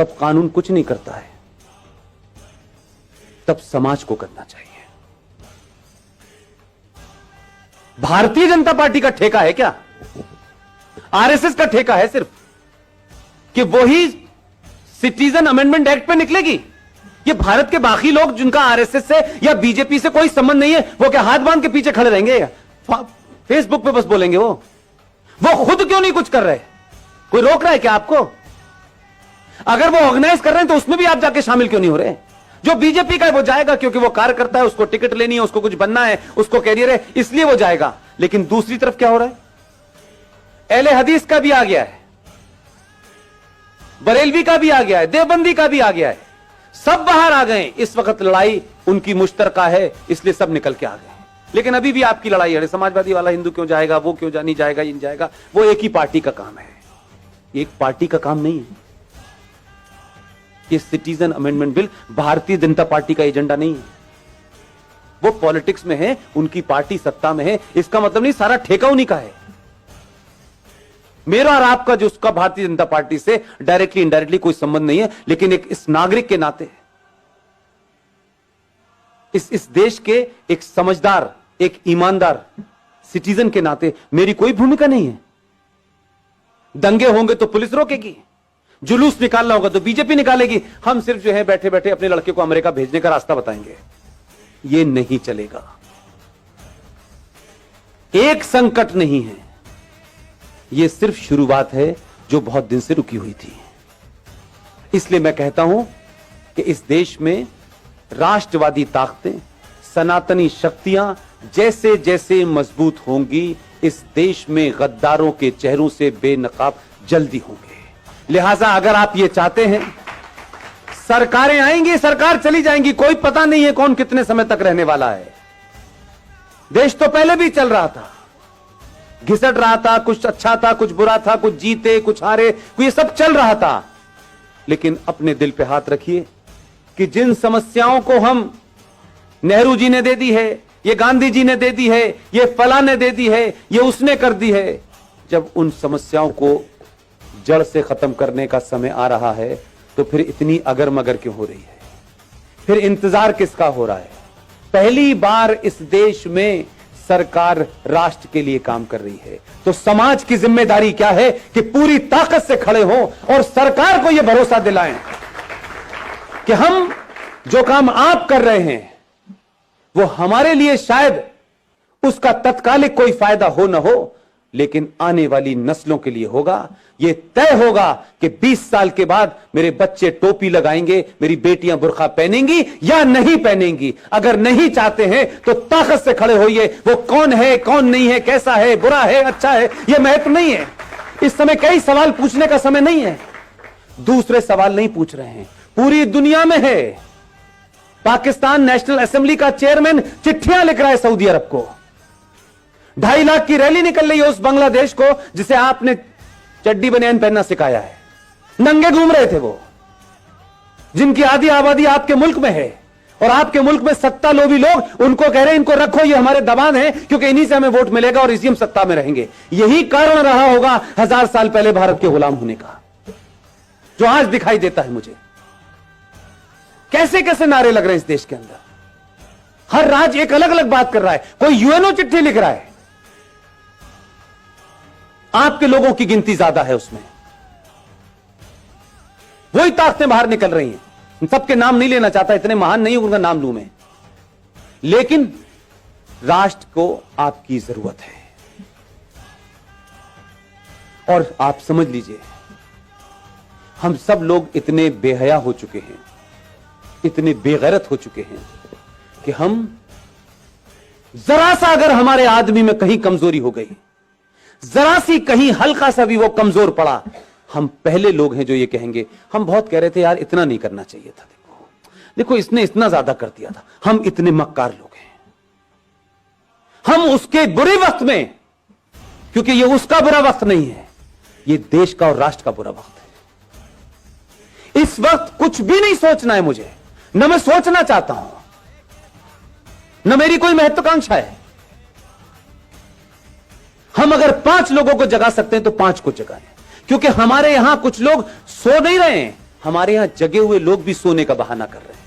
तब कानून कुछ नहीं करता है, तब समाज को करना चाहिए। भारतीय जनता पार्टी का ठेका है क्या? आरएसएस का ठेका है सिर्फ कि वही सिटीजन अमेंडमेंट एक्ट पे निकलेगी? ये भारत के बाकी लोग जिनका आरएसएस से या बीजेपी से कोई संबंध नहीं है, वो क्या हाथ बांध के पीछे खड़े रहेंगे? फेसबुक पे बस बोलेंगे? वो खुद क्यों नहीं कुछ कर रहे? कोई रोक रहा है क्या आपको? अगर वो ऑर्गेनाइज कर रहे हैं तो उसमें भी आप जाके शामिल क्यों नहीं हो रहे? जो बीजेपी का है वो जाएगा क्योंकि वो कार्य करता है, उसको टिकट लेनी है, उसको कुछ बनना है, उसको कैरियर है, इसलिए वो जाएगा। लेकिन दूसरी तरफ क्या हो रहा है? अहले हदीस का भी आ गया है, बरेलवी का भी आ गया है, देवबंदी का भी आ गया है, सब बाहर आ गए। इस वक्त लड़ाई उनकी मुश्तरका है, इसलिए सब निकल के आ गए। लेकिन अभी भी आपकी लड़ाई है, समाजवादी वाला हिंदू क्यों जाएगा, वो क्यों नहीं जाएगा, इन जाएगा। वो एक ही पार्टी का काम है, एक पार्टी का काम नहीं है। ये citizen amendment bill Bharatiya Janata party का एजेंडा नहीं है। वो पॉलिटिक्स में है, उनकी पार्टी सत्ता में है, इसका मतलब नहीं सारा ठेका उन्हीं का है। मेरा और आपका जो उसका भारतीय जनता पार्टी से डायरेक्टली इनडायरेक्टली कोई संबंध नहीं है, लेकिन एक इस नागरिक के नाते, इस देश के एक समझदार, एक ईमानदार सिटीजन के नाते मेरी कोई भूमिका नहीं है। दंगे होंगे तो पुलिस रोकेगी, जुलूस निकालना होगा तो बीजेपी निकालेगी, हम सिर्फ जो है बैठे बैठे अपने लड़के को अमेरिका भेजने का रास्ता बताएंगे। ये नहीं चलेगा। एक संकट नहीं है, ये सिर्फ शुरुआत है जो बहुत दिन से रुकी हुई थी। इसलिए मैं कहता हूं कि इस देश में राष्ट्रवादी ताकतें, सनातनी शक्तियां जैसे जैसे मजबूत होंगी, इस देश में गद्दारों के चेहरों से बेनकाब जल्दी होंगे। लिहाजा अगर आप ये चाहते हैं, सरकारें आएंगी, सरकार चली जाएंगी, कोई पता नहीं है कौन कितने समय तक रहने वाला है। देश तो पहले भी चल रहा था, घिसट रहा था, कुछ अच्छा था, कुछ बुरा था, कुछ जीते कुछ हारे, ये सब चल रहा था। लेकिन अपने दिल पे हाथ रखिए कि जिन समस्याओं को हम, नेहरू जी ने दे दी है, ये गांधी जी ने दे दी है, ये फला ने दे दी है, ये उसने कर दी है, जब उन समस्याओं को जड़ से खत्म करने का समय आ रहा है तो फिर इतनी अगर मगर क्यों हो रही है? फिर इंतजार किसका हो रहा है? पहली बार इस देश में सरकार राष्ट्र के लिए काम कर रही है, तो समाज की जिम्मेदारी क्या है कि पूरी ताकत से खड़े हों और सरकार को यह भरोसा दिलाएं कि हम जो काम आप कर रहे हैं वो हमारे लिए शायद उसका तत्कालिक कोई फायदा हो ना हो, लेकिन आने वाली नस्लों के लिए होगा। यह तय होगा कि 20 साल के बाद मेरे बच्चे टोपी लगाएंगे, मेरी बेटियां बुर्का पहनेंगी या नहीं पहनेंगी। अगर नहीं चाहते हैं तो ताकत से खड़े होइए। वो कौन है, कौन नहीं है, कैसा है, बुरा है, अच्छा है, यह महत्व नहीं है। इस समय कई सवाल पूछने का समय नहीं है। दूसरे सवाल नहीं पूछ रहे हैं, पूरी दुनिया में है। पाकिस्तान नेशनल असेंबली का चेयरमैन चिट्ठियां लिख रहा है सऊदी अरब को। 2.5 लाख की रैली निकल रही है उस बांग्लादेश को जिसे आपने चड्डी बनियान पहनना सिखाया है। नंगे घूम रहे थे वो, जिनकी आधी आबादी आपके मुल्क में है, और आपके मुल्क में सत्ता लोभी लोग उनको कह रहे हैं इनको रखो, ये हमारे दबान है, क्योंकि इन्हीं से हमें वोट मिलेगा और इसी हम सत्ता में रहेंगे। यही कारण रहा होगा 1000 साल पहले भारत के गुलाम होने का, जो आज दिखाई देता है मुझे। कैसे कैसे नारे लग रहे हैं इस देश के अंदर, हर राज्य एक अलग अलग बात कर रहा है। कोई यूएनओ चिट्ठी लिख रहा है, आपके लोगों की गिनती ज्यादा है उसमें, वही ताकतें बाहर निकल रही हैं। सबके नाम नहीं लेना चाहता, इतने महान नहीं उनका नाम लूं मैं, लेकिन राष्ट्र को आपकी जरूरत है। और आप समझ लीजिए, हम सब लोग इतने बेहया हो चुके हैं, इतने बेगैरत हो चुके हैं कि हम जरा सा अगर हमारे आदमी में कहीं कमजोरी हो गई, जरा सी कहीं हल्का सा भी वो कमजोर पड़ा, हम पहले लोग हैं जो ये कहेंगे। हम बहुत कह रहे थे यार इतना नहीं करना चाहिए था, देखो इसने इतना ज्यादा कर दिया था, हम इतने मक्कार लोग हैं। हम उसके बुरे वक्त में, क्योंकि ये उसका बुरा वक्त नहीं है, ये देश का और राष्ट्र का बुरा वक्त है। इस वक्त कुछ भी नहीं सोचना है मुझे, न मैं सोचना चाहता हूं, न मेरी कोई महत्वाकांक्षा है। हम अगर 5 लोगों को जगा सकते हैं तो 5 को जगाएं, क्योंकि हमारे यहां कुछ लोग सो नहीं रहे हैं, हमारे यहां जगे हुए लोग भी सोने का बहाना कर रहे हैं।